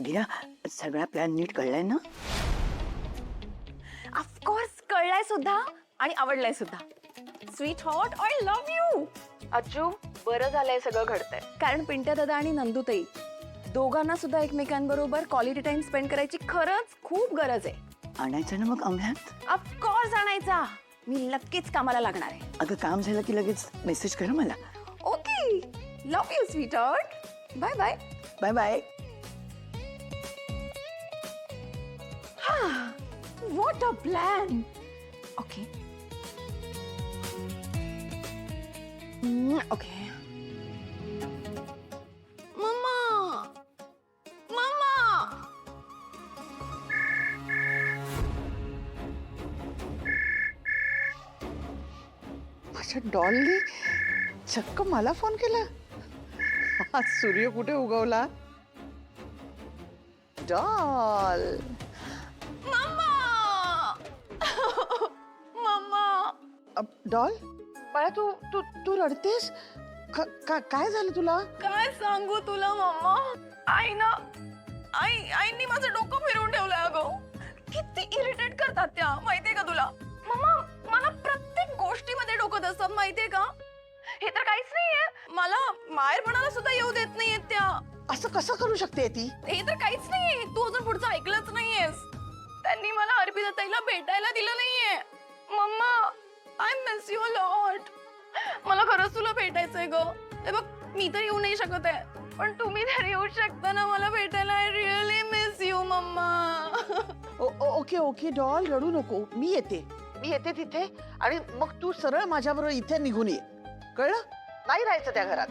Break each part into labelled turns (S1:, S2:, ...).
S1: अधिरा सगळा प्लॅन नीट कळलाय ना?
S2: ऑफकोर्स कळलाय सुद्धा आणि आवडलाय सुद्धा. Sweet hot I love you. Ajju, बरं झालंय सगळं घडतंय, कारण पिंट्या दादा आणि नंदुताई दोघांना सुद्धा एकमेकांबरोबर क्वालिटी टाइम स्पेंड करायची खरंच खूप गरज आहे.
S1: आणायचं ना मग अंगणात?
S2: ऑफकोर्स आणायचा. मी नक्कीच कामाला लागणार आहे.
S1: अगं काम झालं की लगेच मेसेज कर मला.
S2: Okay, love you sweetheart. Bye bye.
S1: Bye bye.
S2: What a plan. Okay. Okay. Mama. Mama.
S3: माझ्या डॉलनी चक्क मला फोन केला. आज सूर्य कुठे उगवला? डॉल.
S2: Mama. Mama.
S3: डॉल बाळा, तू तू तू रडतेस? काय झालं तुला?
S2: काय सांगू तुला मम्मा? आईनी माझं डोकं फिरवून ठेवलंय अगं. किती इरिटेट करतात त्या, माहितीये का तुला? मम्मा, मला प्रत्येक गोष्टीमध्ये डोकं असतात, माहितीये का? हे तर काहीच नाहीये. मला माहेरपणाला सुद्धा येऊ देत नाहीयेत त्या.
S3: असं कसं करू शकते ती?
S2: हे तर काहीच नाहीये. तू अजून पुढचं ऐकलंच नाहीयेस. त्यांनी मला अर्पिता ताईला भेटायला दिलं नाहीये. Mumma, I miss you lot. मला खरंच तुला भेटायचंय ग. हे बघ, मी तर येऊ नाही शकत आहे, पण तुम्ही तर येऊ शकता ना मला भेटायला. I really miss you mumma.
S3: Okay okay doll, रडू नको. मी येते तिथे आणि मग तू सरळ माझ्याबरोबर इथे निघून ये. कळलं? नाही राहायचं त्या घरात.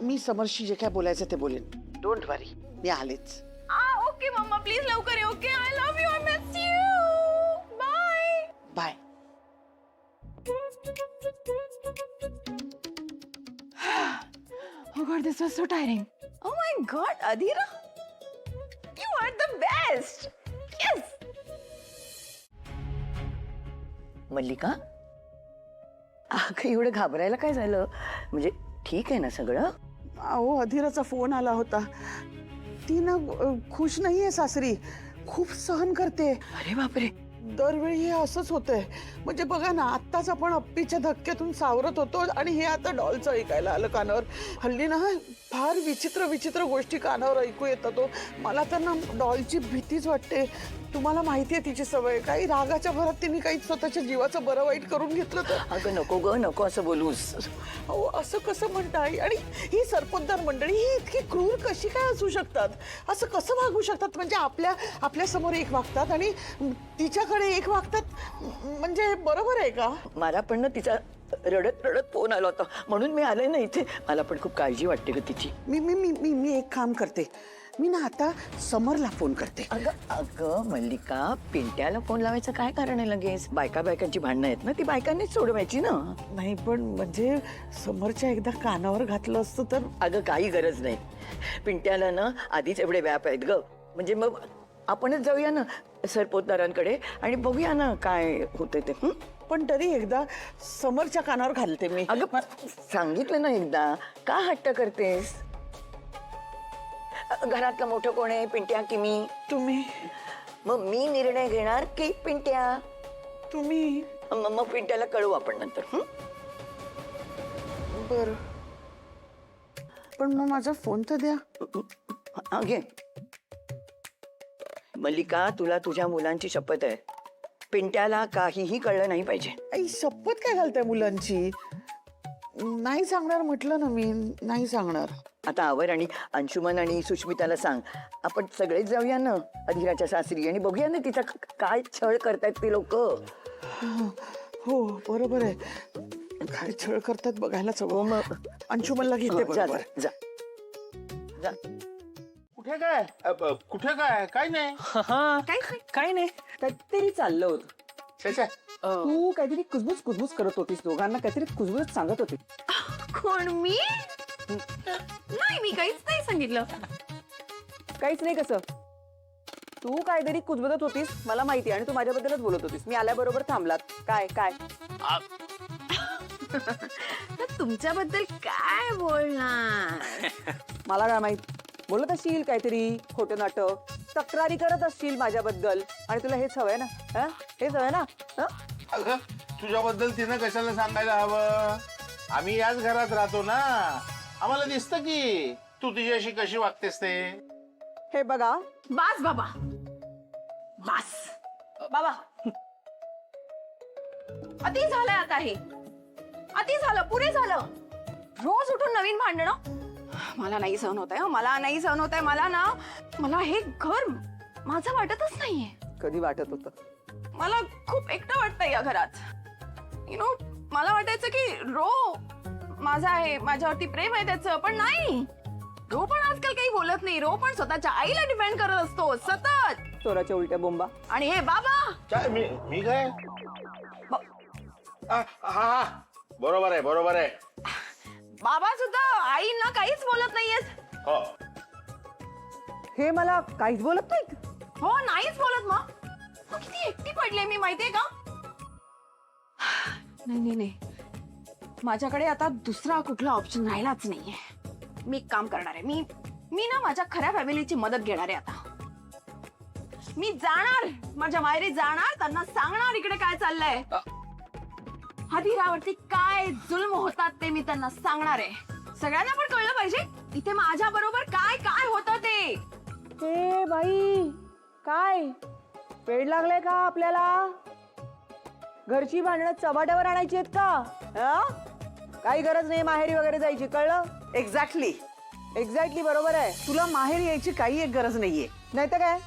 S3: मी समरशी जे काय बोलायचं ते बोलेन. डोंट वरी, मी आलेच.
S2: ओके मम्मा, प्लीज लवकर ये. Okay, I love you, I miss you. Bye
S3: bye.
S2: Oh God, this was so tiring. Oh my God, Adira, you are the best. Yes.
S1: मल्लिका, अगं एवढं घाबरायला काय झालं? म्हणजे ठीक आहे ना सगळं?
S3: अहो, अधिराचा फोन आला होता. ती ना खुश नाहीये सासरी. खूप सहन करते.
S1: अरे बापरे.
S3: दरवेळी हे असंच होतंय. म्हणजे बघा ना, आत्ताच आपण अप्पीच्या धक्क्यातून सावरत होतो आणि हे आता डॉलचं ऐकायला आलं कानावर. हल्ली ना फार विचित्र विचित्र गोष्टी कानावर ऐकू येतात. मला तर ना डॉलची भीतीच वाटते. तुम्हाला माहिती आहे तिची सवय. काही रागाच्या भरात तिने काही स्वतःच्या जीवाचं बरं वाईट करून घेतलं तर.
S1: अगं नको ग, नको असं बोलूस.
S3: अहो, असं कसं म्हणताय? आणि ही सरपोतदार मंडळी ही इतकी क्रूर कशी काय असू शकतात? असं कसं वागू शकतात? म्हणजे आपल्या समोर एक वागतात आणि तिच्याकडे एक वागतात. म्हणजे बरोबर आहे का?
S1: मला पण ना तिचा रडत रडत फोन आला होता, म्हणून मी आले ना इथे. मला पण खूप काळजी वाटते ग तिची.
S3: मी एक काम करते. मी ना आता समरला फोन करते.
S1: अगं मल्लिका, पिंट्याला फोन लावायचं काय कारण आहे लगेच? बायकांची भांडणं आहेत ना, ती बायकांनीच सोडवायची ना.
S3: नाही पण म्हणजे समरच्या एकदा कानावर घातलं असतं तर.
S1: अगं काही गरज नाही. पिंट्याला ना आधीच एवढे व्याप आहेत ग. म्हणजे मग आपणच जाऊया ना सरपोतदारांकडे आणि बघूया ना काय होते ते.
S3: पण तरी एकदा समरच्या कानावर घालते मी.
S1: अगं सांगितलं ना एकदा, का हट्ट करतेस? घरातलं मोठं कोण आहे, पिंट्या की मी?
S3: तुम्ही.
S1: मग मी निर्णय घेणार की पिंट्या?
S3: तुम्ही.
S1: मग पिंट्याला कळवू आपण नंतर.
S3: बर, पण मग माझा फोन तर द्या.
S1: घे. मल्लिका, तुला तुझ्या मुलांची शपथ आहे. पिंट्याला काहीही कळलं नाही पाहिजे.
S3: आई, शपथ काय घालताय मुलांची? नाही सांगणार म्हटलं ना मी. नाही सांगणार.
S1: आता आवर आणि अंशुमन आणि सुष्मिताला सांग. आपण सगळेच जाऊया ना अधिराच्या सासरी आणि बघूया ना तिचा काय छळ करतायत ते लोक.
S3: हो बरोबर आहे. काय छळ करतात बघायलाच हवं. मग अंशुमनला घेते. बरोबर.
S1: जा जा.
S4: कुठे काय? काय नाही.
S5: काय नाही, काहीतरी चाललं होतं. तू काहीतरी कुजबुज करत होतीस. दोघांना काहीतरी कुजबुज सांगत होती.
S2: कोण? मी नाही, मी काहीच नाही सांगितलं.
S5: काहीच नाही कसं? तू काहीतरी कुजबुजत होतीस मला माहिती, आणि तू माझ्याबद्दलच बोलत होतीस. मी आल्याबरोबर थांबलात. काय काय?
S2: तुमच्याबद्दल काय बोलणार?
S5: मला काय माहित. बोलत असशील काहीतरी खोटं नाटक, तक्रारी करत असशील माझ्याबद्दल, आणि तुला हेच हवंय ना? हं? हेच हवंय ना? हं?
S4: अगं तुझ्याबद्दल तिनं कशाला सांगायला हवं? आम्ही याच घरात राहतो ना, आम्हाला दिसतं की तू तिच्याशी कशी वागतेस ते.
S5: हे बघा,
S2: बास बाबा, बास बाबा. अति झालंय आता हे, अति झालं, पुरे झालं. रोज उठून नवीन भांडणं. मला नाही सहन होत आहे, मला नाही सहन होत आहे. मला हे घर माझं वाटतच नाहीये.
S5: कधी वाटत होतं?
S2: मला खूप एकटं वाटतंय या घरात. मला वाटायचं की रो माझा आहे, माझ्यावरती प्रेम आहे त्याचं, पण नाही. रो पण आजकाल काही बोलत नाही. रो पण स्वतःच्या आईला डिपेंड करत असतो सतत.
S5: चोराच्या उलट्या बोंबा.
S2: आणि हे बाबा,
S4: काय मी काय? हा बरोबर आहे, बरोबर आहे.
S2: बाबा सुद्धा आईना काहीच बोलत नाहीयेत.
S4: हो.
S5: हे मला काहीच बोलत नाहीत.
S2: हो, नाहीच बोलत. मग किती एकटी पडले मी, माहितीये का? नाही, माझ्याकडे आता दुसरा कुठला ऑप्शन राहिलाच नाहीये. मी एक काम करणार आहे. मी ना माझ्या खऱ्या फॅमिलीची मदत घेणार आहे आता. मी जाणार, माझ्या माहेरी जाणार, त्यांना सांगणार इकडे काय चाललंय, हदीरावरती काय जुल्म होतात ते मी त्यांना सांगणार आहे. सगळ्यांना पण कळलं पाहिजे इथे माझ्या बरोबर काय काय होतं ते.
S5: हे बाई, काय वेळ लागलाय का आपल्याला? घरची भांडणं चव्हाट्यावर आणायची आहेत का? हं? काही गरज नाही माहेरी वगैरे जायची, कळलं?
S3: एक्झॅक्टली.
S5: एक्झॅक्टली बरोबर आहे.
S3: तुला माहेर यायची काही एक गरज नाहीये.
S5: नाही तर काय,